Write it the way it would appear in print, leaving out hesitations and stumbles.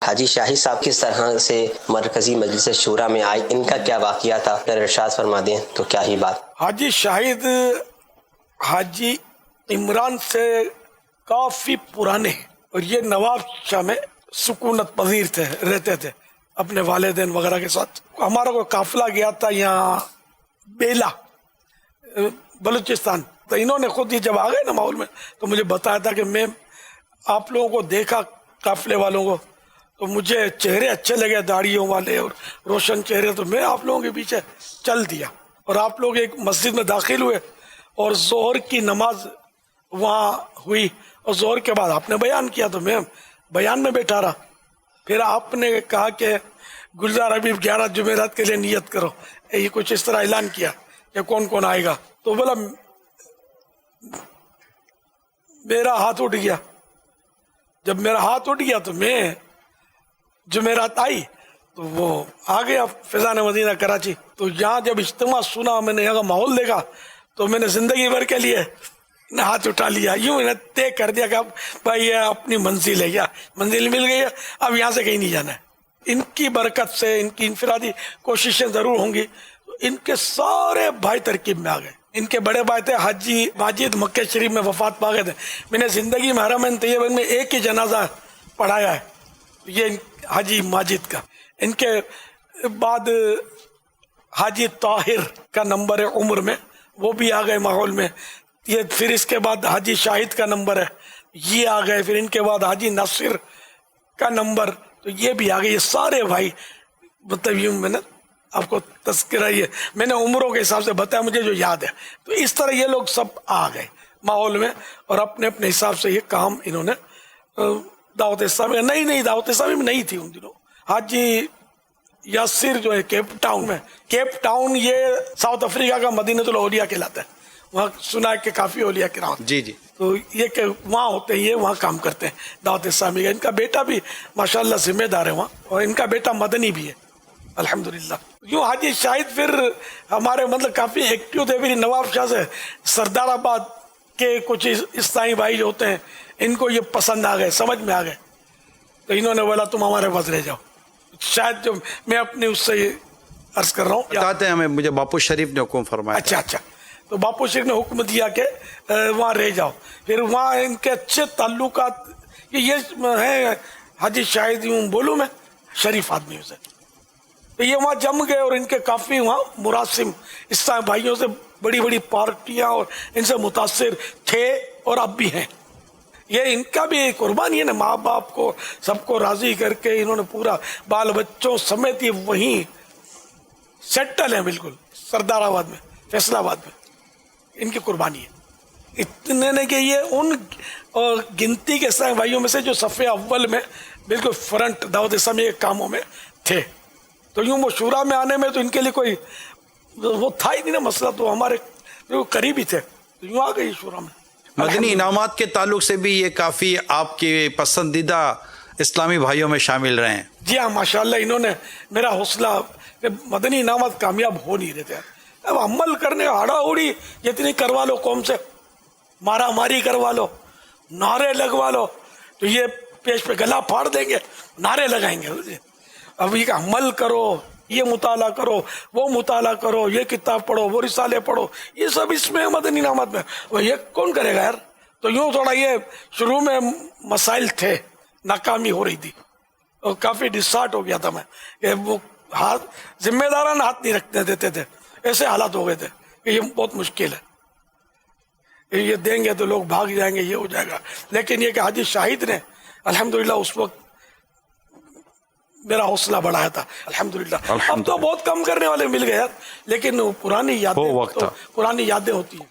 حاجی شاہد صاحب کس طرح سے مرکزی مجلس شورا میں آئے، ان کا کیا واقعہ تھا، اگر ارشاد فرما دیں تو کیا ہی بات۔ حاجی شاہد حاجی عمران سے کافی پرانے ہیں، اور یہ نواب شاہ میں سکونت پذیر تھے، رہتے تھے اپنے والدین وغیرہ کے ساتھ۔ ہمارا کوئی قافلہ گیا تھا یہاں بیلا بلوچستان، تو انہوں نے خود ہی جب آ گئے نا ماحول میں تو مجھے بتایا تھا کہ میں آپ لوگوں کو دیکھا قافلے والوں کو تو مجھے چہرے اچھے لگے، داڑھیوں والے اور روشن چہرے، تو میں آپ لوگوں کے پیچھے چل دیا، اور آپ لوگ ایک مسجد میں داخل ہوئے اور ظہر کی نماز وہاں ہوئی، اور ظہر کے بعد آپ نے بیان کیا تو میں بیان میں بیٹھا رہا۔ پھر آپ نے کہا کہ گلزار حبیب 11 جمعرات کے لیے نیت کرو، یہ کچھ اس طرح اعلان کیا کہ کون کون آئے گا، تو بولا میرا ہاتھ اٹھ گیا۔ جب میرا ہاتھ اٹھ گیا تو میں جمعرات آئی تو وہ آ گیا فیضان مدینہ کراچی، تو یہاں جب اجتماع سنا، میں نے یہاں کا ماحول دیکھا تو میں نے زندگی بھر کے لیے ہاتھ اٹھا لیا، یوں میں نے طے کر دیا کہ اب بھائی یہ اپنی منزل ہے، یا منزل مل گئی ہے، اب یہاں سے کہیں نہیں جانا ہے۔ ان کی برکت سے، ان کی انفرادی کوششیں ضرور ہوں گی، ان کے سارے بھائی ترکیب میں آ گئے۔ ان کے بڑے بھائی تھے حاجی ماجد، مکہ شریف میں وفات پا گئے تھے، میں نے زندگی میں حرمین طیبین میں ایک ہی جنازہ پڑھایا ہے، یہ حاجی ماجد کا۔ ان کے بعد حاجی طاہر کا نمبر ہے عمر میں، وہ بھی آ گئے ماحول میں۔ یہ پھر اس کے بعد حاجی شاہد کا نمبر ہے، یہ آ گئے۔ پھر ان کے بعد حاجی ناصر کا نمبر، تو یہ بھی آ گئے۔ یہ سارے بھائی مطلب یوں میں نے آپ کو تذکرہ، یہ میں نے عمروں کے حساب سے بتایا مجھے جو یاد ہے، تو اس طرح یہ لوگ سب آ گئے ماحول میں، اور اپنے اپنے حساب سے یہ کام انہوں نے دعوت اسلامی نہیں دعوت اسلامی میں نہیں تھی ان دنوں۔ حاجی یاسر جو ہے کیپ ٹاؤن میں، کیپ ٹاؤن یہ ساؤتھ افریقہ کا مدینۃ الاولیاء کہلاتا ہے، وہاں سنا ہے کہ کافی اولیاء کرام، جی تو یہ کہ وہاں ہوتے ہیں، یہ وہاں کام کرتے ہیں دعوت اسلامی کا۔ ان کا بیٹا بھی ماشاءاللہ ذمہ دار ہے وہاں، اور ان کا بیٹا مدنی بھی ہے الحمدللہ۔ یوں حاجی شاہد پھر ہمارے مطلب کافی ایکٹیو تھے۔ پھر نواب شاہ سے سردار آباد کے کچھ اسلامی بھائی جو ہوتے ہیں، ان کو یہ پسند آ گئے، سمجھ میں آ گئے، تو انہوں نے بولا تم ہمارے پاس رہ جاؤ۔ شاید جو میں اپنے اس سے عرض کر رہا ہوں، بتاتے ہیں ہمیں، مجھے باپو شریف نے حکم فرمایا۔ اچھا، تو باپو شریف نے حکم دیا کہ وہاں رہ جاؤ۔ پھر وہاں ان کے اچھے تعلقات، یہ ہیں حاجی شاہد، یوں بولوں میں شریف آدمیوں سے، تو یہ وہاں جم گئے، اور ان کے کافی وہاں مراسم اسلامی بھائیوں سے بڑی بڑی پارٹیاں اور ان سے متاثر تھے، اور اب بھی ہیں۔ یہ ان کا بھی قربانی ہے نا، ماں باپ کو سب کو راضی کر کے انہوں نے پورا بال بچوں سمیت یہ وہیں سیٹل ہیں بالکل سردار آباد میں، فیصل آباد میں، ان کی قربانی ہے۔ اتنے نے کہ یہ ان گنتی کے اسلامی بھائیوں میں سے جو صف اول میں بالکل فرنٹ دعوت اسلامی کے کاموں میں تھے، تو یوں وہ شورا میں آنے میں تو ان کے لیے کوئی وہ تھا ہی نہیں نا مسئلہ، تو ہمارے قریبی تھے، تو یوں آ گئی شورا میں۔ مدنی انعامات کے تعلق سے بھی یہ کافی آپ کے پسندیدہ اسلامی بھائیوں میں شامل رہے ہیں۔ جی ہاں، ماشاءاللہ انہوں نے میرا حوصلہ، کہ مدنی انعامات کامیاب ہو نہیں رہے تھے، اب عمل کرنے ہاڑا اوڑی جتنی کروا لو قوم سے، مارا ماری کروا لو، نعرے لگوا لو، تو یہ پیش پہ گلا پھاڑ دیں گے، نعرے لگائیں گے۔ اب یہ عمل کرو، یہ مطالعہ کرو، وہ مطالعہ کرو، یہ کتاب پڑھو، وہ رسالے پڑھو، یہ سب اس میں مدنی انعامات میں، وہ یہ کون کرے گا یار؟ تو یوں تھوڑا یہ شروع میں مسائل تھے، ناکامی ہو رہی تھی، اور کافی ڈسارٹ ہو گیا تھا میں، کہ وہ ہاتھ ذمہ داران ہاتھ نہیں رکھنے دیتے تھے، ایسے حالات ہو گئے تھے کہ یہ بہت مشکل ہے، یہ دیں گے تو لوگ بھاگ جائیں گے، یہ ہو جائے گا۔ لیکن یہ کہ حاجی شاہد نے الحمدللہ اس وقت میرا حوصلہ بڑھایا تھا الحمدللہ۔ اب تو بہت کم کرنے والے مل گئے یار، لیکن پرانی یادیں ہوتی ہیں۔